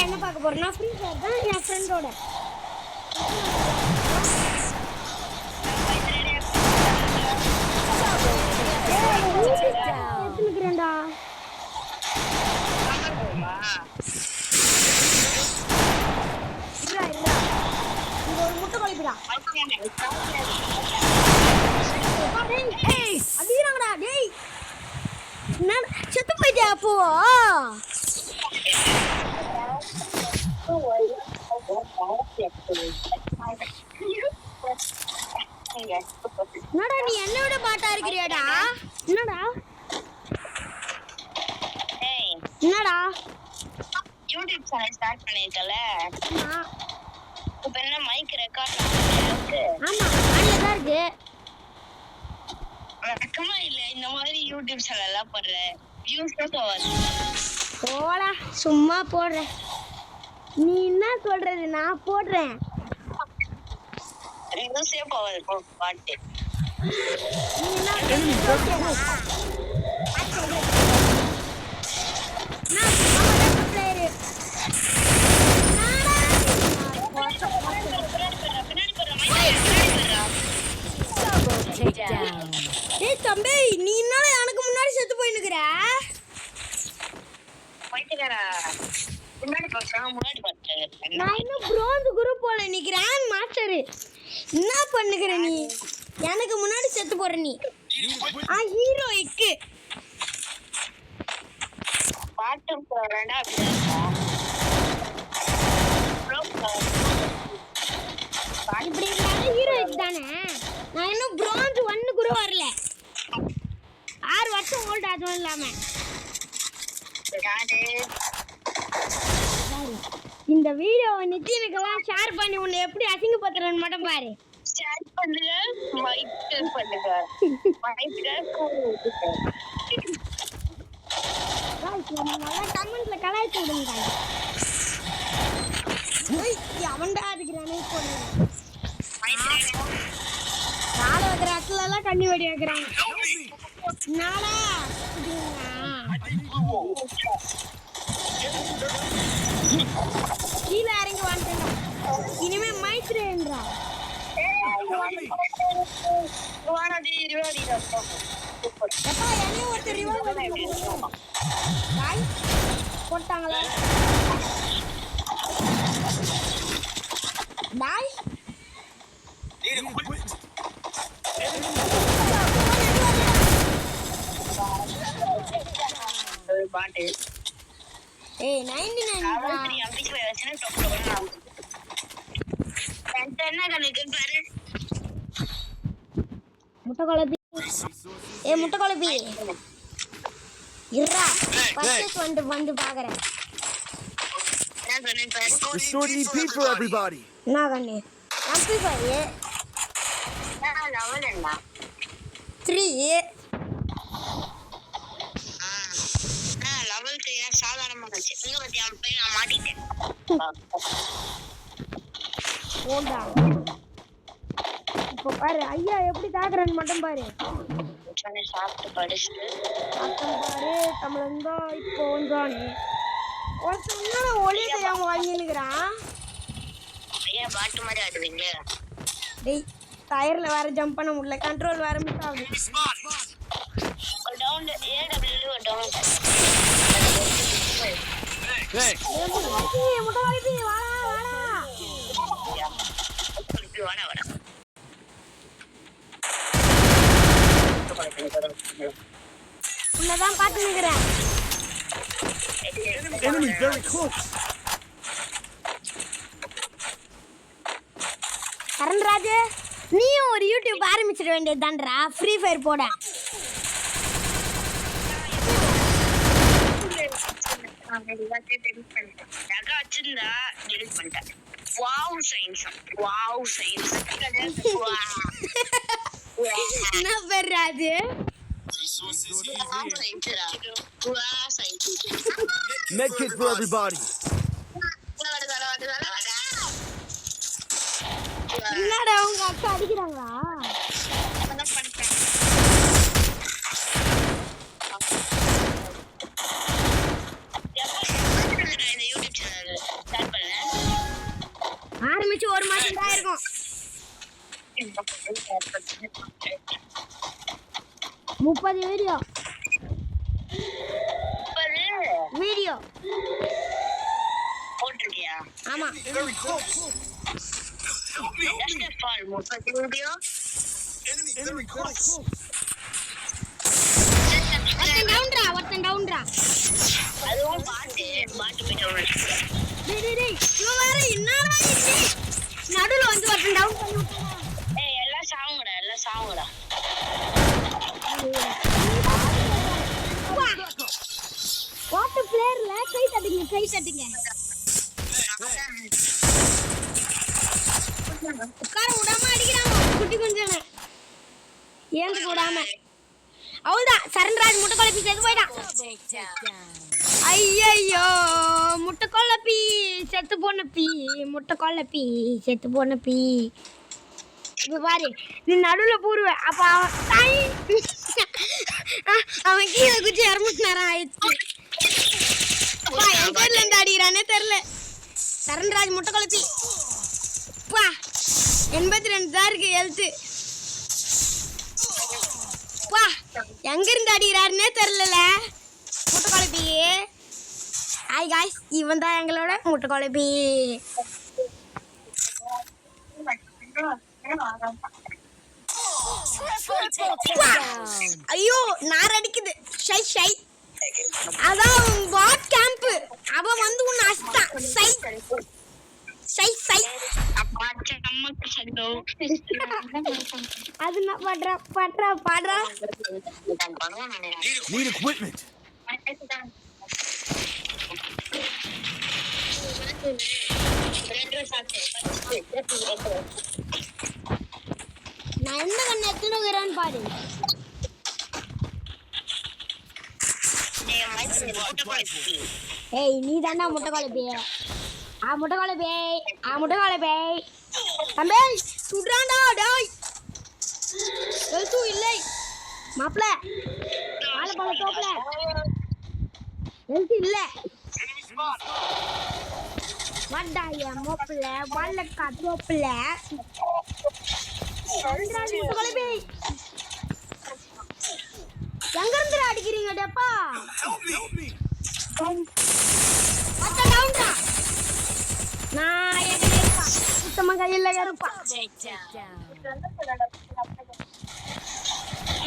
என்ன பார்க்க போறேன்னா ஃப்ரீ ஃபயர் தான் என் ஃப்ரெண்டோட எடுத்துக்கிறேன்டா. இது ஒரு முட்டை குழப்பிடா அடிக்கிறாங்கடா. டேய் செத்து போயிட்டியா அப்போ? என்னடா நீ என்னோட பாட்டா இருக்கிறியாடா? என்னடா என்னடா யூடியூப் சேனல் ஸ்டார்ட் பண்ணிருக்கல? இப்ப என்ன மைக் ரெக்கார்ட் இருக்கு? ஆமா ஆன்ல தான் இருக்கு. வழக்கமா இல்ல இந்த மாதிரி யூடியூப் சேனல் எல்லாம் போடுற வியூஸ் தான் போவாது. போடா சும்மா போடுறேன். நீ என்ன சொல்றது? நான் போடுறேன். வியூஸே போவாது பாட்டு. நீ என்ன தம்பி நீ என்ன எனக்கு முன்னாடி செத்து போயினுக்குற? நான் இன்னும் bronze குரூப் போல நீ கிராண்ட் மாஸ்டர். என்ன பண்ணுகிற நீ? எனக்கு முன்னாடி செத்து போற நீ. ஹீரோயிக்கு பாட்டு போறேன்டா அப்படியே. இப்படி ஹீரோயிக் தானே. நான் இன்னும் bronze 1 கூட வரல. 6 வருஷம் ஓல்ட் அதுவும் இல்லாம. இந்த வீடியோவை நித்தினுக்கெல்லாம் ஷேர் பண்ணி உன்னை எப்படி அசிங்கப்படுத்துறேன்னு மட்டும் பாரு. ஷேர் பண்ணுங்க, மைக் பண்ணுங்க. நல்லா கமெண்ட்ல கலாய்ச்சி விடுங்க. அவன்டா இருக்கிறானே போடுங்க. நாளை வைக்கிற அக்கில எல்லாம் கண்ணி வெடி வைக்கிறாங்க. நாளா கீழே இறங்கி வந்துட்டா. இனிமே மைத்ரேன்றா எப்பா என்னையும் ஒருத்தர் ரிவால்வர் போட்டாங்களா? பாய் பாட்டு. ஏய் 99 என்ன கணக்கு பாரு. முட்டை குழப்பி. முட்டை குழப்பி இருடா. பர்ச்சேஸ் வந்து பாக்குறேன். Restore EP for everybody. என்ன கண்ணே ஆம்பிளிஃபை 3 லெவல் 3 சாதாரணமா இருந்துச்சு. இங்க பத்தி அவன் போய் நான் மாட்டிட்டேன். ஓடா இப்போ பாரு ஐயா எப்படி தாக்குறேன்னு மட்டும் பாரு. சாப்பிட்டு படிச்சுட்டு பாரு தமிழன் தான் இப்போ வந்தானே. ஒருத்தன் ஒளி தெரியாம வாங்கினுக்குறான். ஐயா பாட்டு மாதிரி ஆடுவீங்களே. டேய் டயர்ல வேற ஜம்ப் பண்ண முடியல. கண்ட்ரோல் வேற மிஸ் ஆகுது. Down A W down. முட்டை வாடி வாடா வாடா. உன்னதான் பார்த்து நிக்கிறேன். Enemy very close. கரண்ராஜ் நீயும் ஒரு யூடியூப் ஆரம்பிச்சிட வேண்டியது தான்டா. ஃப்ரீ ஃபயர் போட. என்ன பேர் அது? Medkit for everybody. என்னடா உங்க அக்கா அடிக்கிறாங்களா? 30 வீடியோ வீடியோ போட்டிருக்கியா? ஆமா Very close. Just a fall, 30 video. Enemy very close. ஒருத்தன் டவுன்ரா அதுவும் பாட்டு போயிட்டு டேய் இவன் வேற என்னடா இது நடுவுல வந்து ஒருத்தன் டவுன் பண்ணி விட்டான் ஏய் எல்லாம் சாவுங்கடா வாட்டர் பிளேயர்ல கை தட்டுங்க உட்கார விடாம அடிக்கிறாங்க குட்டி குஞ்சனை ஏந்துக்க விடாம அவள்தான் சரண்ராஜ் முட்டை குழப்பி செத்து போயிட்டான் ஐயோ முட்டை குழப்பி செத்து போன பீ இப்ப பாரு நீ நடுவுல பூருவ அப்ப அவன் கீழே குச்சி 2 நேரம் ஆயிடுச்சு என் பேர்ல இருந்து அடிக்கிறானே தெரியல சரண்ராஜ் முட்டை குழப்பி 82 தான் இருக்கு ஹெல்த்து எங்க இருந்து அடிக்கிறாருன்னே தெரியல முட்டை குழப்பி ஹாய் காய்ஸ் இவன் தான் எங்களோட முட்டை குழப்பி ஐயோ நார் அடிக்குது ஷை அதான் பாட் கேம்ப் அவன் வந்து உன்னை அசிட்டான் சை அது நான் பாடுறா Need equipment. நான் எந்த கண்ணு எத்தனுகிறான்னு பாரு ஏய் நீ தாண்டா முட்டை குழப்பி முட்டை குழப்பி தம்பி சுடுறான்டா டேய் எழுத்து இல்லை மாப்பிள வாழைப்பழ தோப்புல எழுத்து இல்ல வண்டாய மோப்பிள வாழைக்கா தோப்புல முட்டை குழப்பி எங்க இருந்து அடிக்கிறீங்க டப்பா நான் இருப்பா சுத்தமா கையில இருப்பா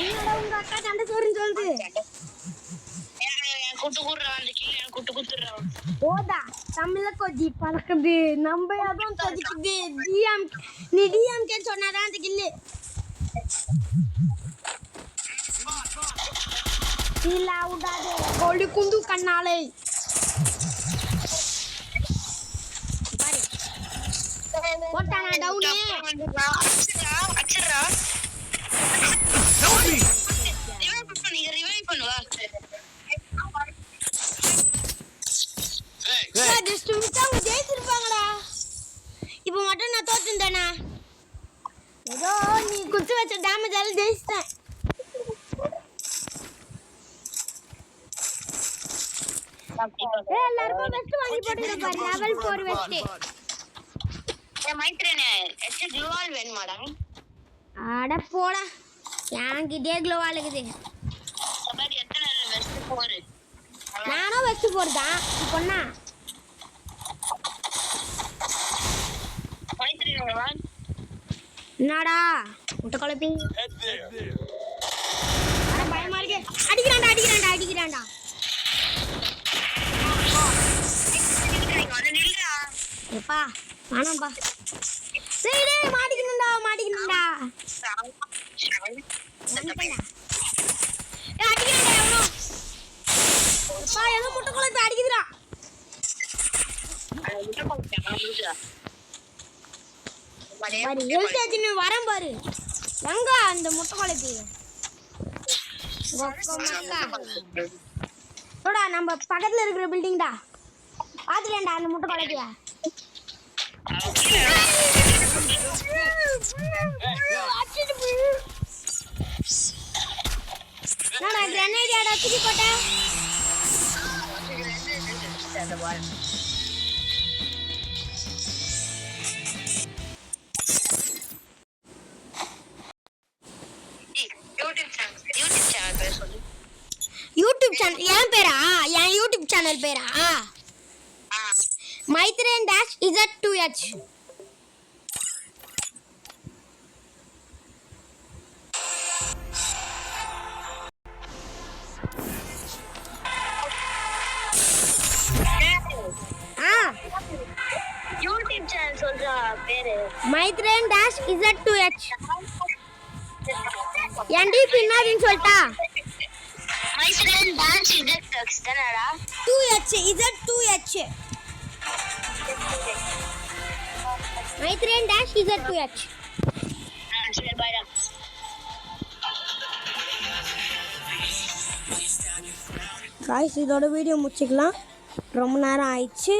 என்னடா உங்க அக்கா சண்டை சோறுன்னு சொல்லுது ஓதா தமிழ்ல கொஞ்சி பறக்குது நம்ம எதுவும் கொதிக்குது நீ டிஎம்கே சொன்னாதான் அந்த கில்லு சீலா விடாதே கொடி குண்டு கண்ணாலே போட்டானா டவுனே அச்சரா Help me. ரிவைவ் பண்ணுவா ஜஸ்ட் விட்டா அவங்க ஜெயிச்சிருப்பாங்கடா இப்போ மட்டும் நான் தோத்துட்டேனா ஏதோ நீ குத்து வச்ச டேமேஜ் எல்லாம் ஜெயிச்சிட்டேன் எல்லாருக்கும் வெஸ்ட் வாங்கி போட்டுருக்க பாரு லெவல் 4 வெஸ்ட் மைத்ரேனே எச்ச க்ளோவால் வேணுமாடா அட போடா என்கிட்டே க்ளோவால் இருக்குது சபாரி எத்தனை வெஸ்ட் போரு நானும் வெஸ்ட் போறதா பொண்ணா மைத்ரேனே வா என்னடா முட்டை குழப்பி Head there. அட பயமா இருக்கு அடிக்கிறான்டா எப்பா வேணாம்பா சரி மாட்டிக்கணும்டா அடிக்கிறான்டா எவனோ எப்பா ஏதோ முட்டை குழப்பி அடிக்குதுடா பாரு எழுத்தாச்சுன்னு வரேன் பாரு எங்க அந்த முட்டை குழப்பி தோடா நம்ம பக்கத்துல இருக்கிற பில்டிங்டா பாத்துட்டேன்டா அந்த முட்டை குழப்பிய என்னடா கிரனேட் யாரா தூக்கி போட்ட யூடியூப் சேனல் யூடியூப் சேனல் பேர் சொல்லு. யூடியூப் சேனல் என் பேரா? என் யூடியூப் சேனல் பேரா? Maitreyan dash Z2H. YouTube channel சொல்றா பேரு. Maitreyan dash Z2H. என் டிபி என்னதுன்னு சொல்லிட்டா? மைத்ரேயன் டான்ஸ் Z2H தானடா? 2H Z2H. Maitreyan dash Z2H. சரி பாய்டா. காய்ஸ் இதோட வீடியோ முடிச்சுக்கலாம். ரொம்ப நேரம் ஆயிடுச்சு.